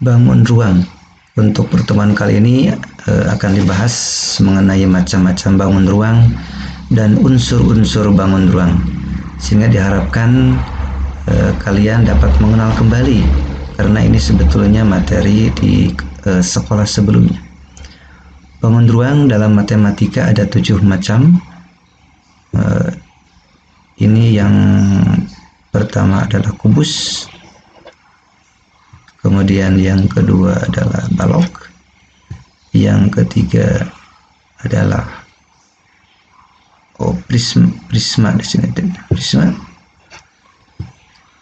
bangun ruang. Untuk pertemuan kali ini akan dibahas mengenai macam-macam bangun ruang dan unsur-unsur bangun ruang, sehingga diharapkan kalian dapat mengenal kembali, karena ini sebetulnya materi di sekolah sebelumnya. Bangun ruang dalam matematika ada 7 macam. Ini yang pertama adalah kubus, kemudian yang kedua adalah balok, yang ketiga adalah prisma di sini, prisma.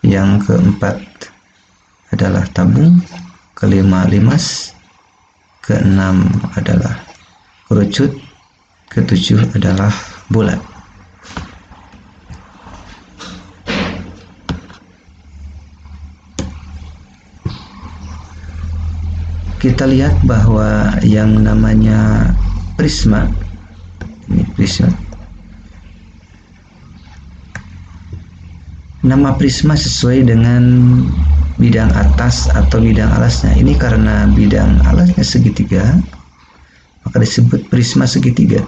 Yang keempat adalah tabung, kelima limas, keenam adalah kerucut, ketujuh adalah bulat. Kita lihat bahwa yang namanya prisma, ini prisma. Nama prisma sesuai dengan bidang atas atau bidang alasnya. Ini karena bidang alasnya segitiga, maka disebut prisma segitiga.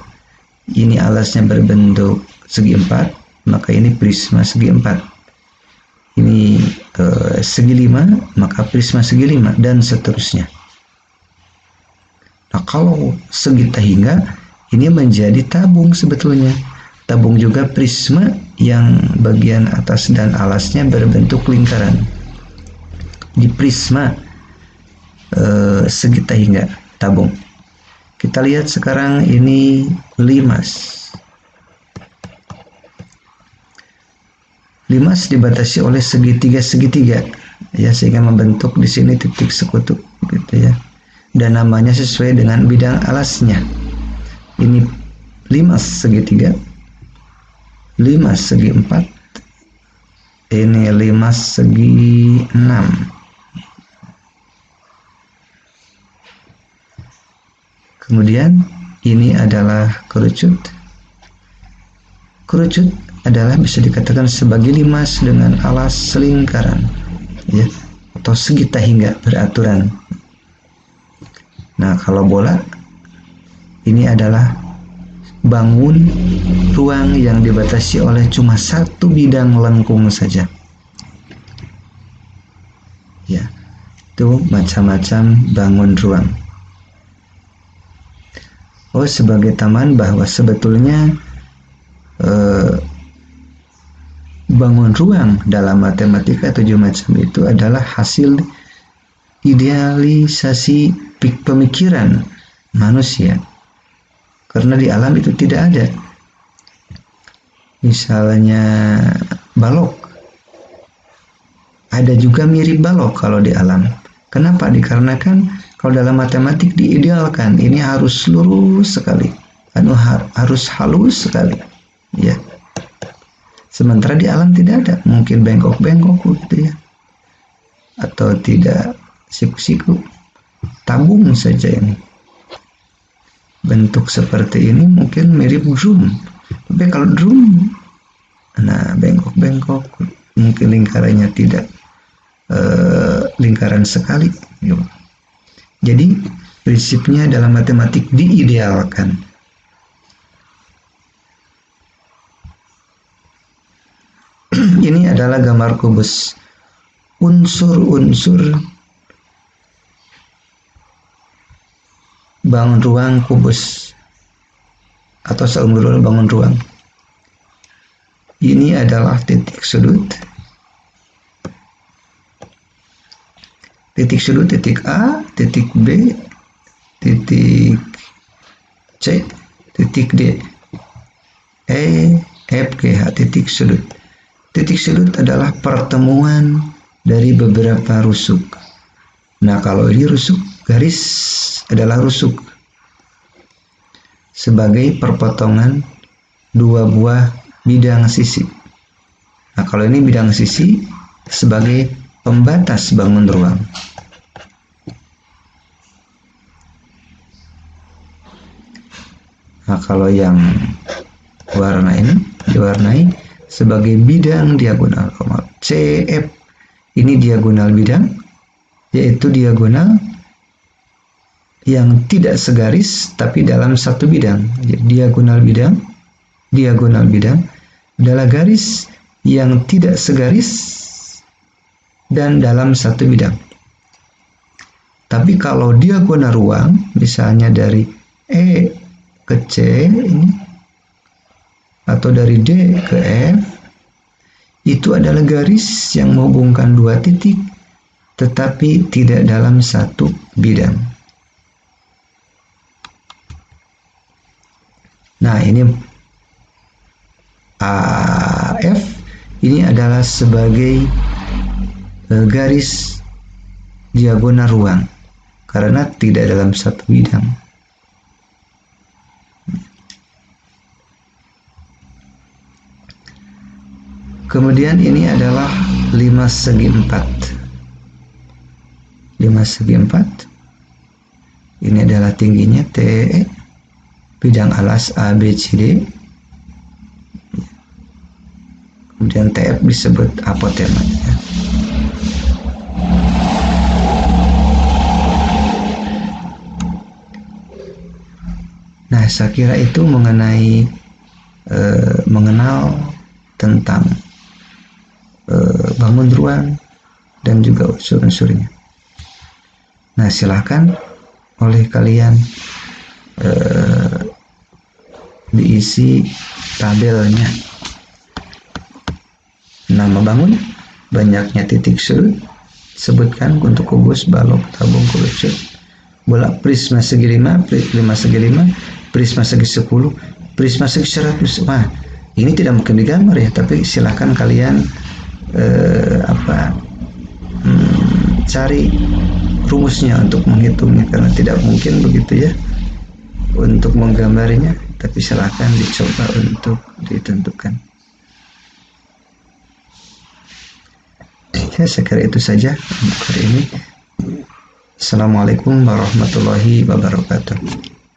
Ini alasnya berbentuk segi 4, maka ini prisma segi 4. Ini segi 5, maka prisma segi 5, dan seterusnya. Nah, kalau segi hingga ini menjadi tabung sebetulnya. Tabung juga prisma yang bagian atas dan alasnya berbentuk lingkaran. Di prisma segi hingga tabung. Kita lihat sekarang ini limas. Limas dibatasi oleh segitiga, ya, sehingga membentuk di sini titik sekutu, gitu ya. Dan namanya sesuai dengan bidang alasnya. Ini limas segitiga, limas segi 4, ini limas segi 6. Kemudian ini adalah kerucut. Kerucut adalah bisa dikatakan sebagai limas dengan alas selingkaran, ya, atau segi hingga beraturan. Nah, kalau bola ini adalah bangun ruang yang dibatasi oleh cuma satu bidang lengkung saja. Ya, itu macam-macam bangun ruang. Oh, sebagai tambahan bahwa sebetulnya bangun ruang dalam matematika 7 macam itu adalah hasil idealisasi pemikiran manusia, karena di alam itu tidak ada. Misalnya balok, ada juga mirip balok kalau di alam. Kenapa? Dikarenakan kalau dalam matematik diidealkan ini harus lurus sekali, harus halus sekali, ya. Sementara di alam tidak ada, mungkin bengkok-bengkok gitu ya, atau tidak siku-siku. Tabung saja ini bentuk seperti ini mungkin mirip drum, tapi kalau drum, nah, bengkok-bengkok, mungkin lingkarannya tidak lingkaran sekali, gitu. Jadi prinsipnya dalam matematik diidealkan. Ini adalah gambar kubus. Unsur-unsur bangun ruang kubus atau seumur bangun ruang. Ini adalah titik sudut. Titik sudut titik A, titik B, titik C, titik D, E, F, G, H, titik sudut. Titik sudut adalah pertemuan dari beberapa rusuk. Nah, kalau ini rusuk, garis adalah rusuk sebagai perpotongan dua buah bidang sisi. Nah, kalau ini bidang sisi sebagai pembatas bangun ruang. Nah, kalau yang warna ini diwarnai sebagai bidang diagonal. CF ini diagonal bidang, yaitu diagonal yang tidak segaris tapi dalam satu bidang. Diagonal bidang adalah garis yang tidak segaris dan dalam satu bidang. Tapi kalau diagonal ruang, misalnya dari E ke C ini, atau dari D ke F, itu adalah garis yang menghubungkan dua titik tetapi tidak dalam satu bidang. Nah, ini AF ini adalah sebagai garis diagonal ruang karena tidak dalam satu bidang. Kemudian ini adalah 5 segi 4. 5 segi 4. Ini adalah tingginya TE, bidang alas ABCD. Kemudian TF disebut apotema. Nah, saya kira itu mengenai mengenal tentang bangun ruang dan juga unsur-unsurnya. Nah, silahkan oleh kalian diisi tabelnya. Nama bangun, banyaknya titik sudut, sebutkan untuk kubus, balok, tabung, kerucut, bola prisma segi 5, prisma segi 5, prisma segi 10, prisma segi 100. Wah, ini tidak mungkin digambar ya, tapi silahkan kalian cari rumusnya untuk menghitungnya, karena tidak mungkin begitu ya untuk menggambarinya, tapi silahkan dicoba untuk ditentukan. Ya, saya kira itu saja untuk hari ini. Assalamualaikum warahmatullahi wabarakatuh.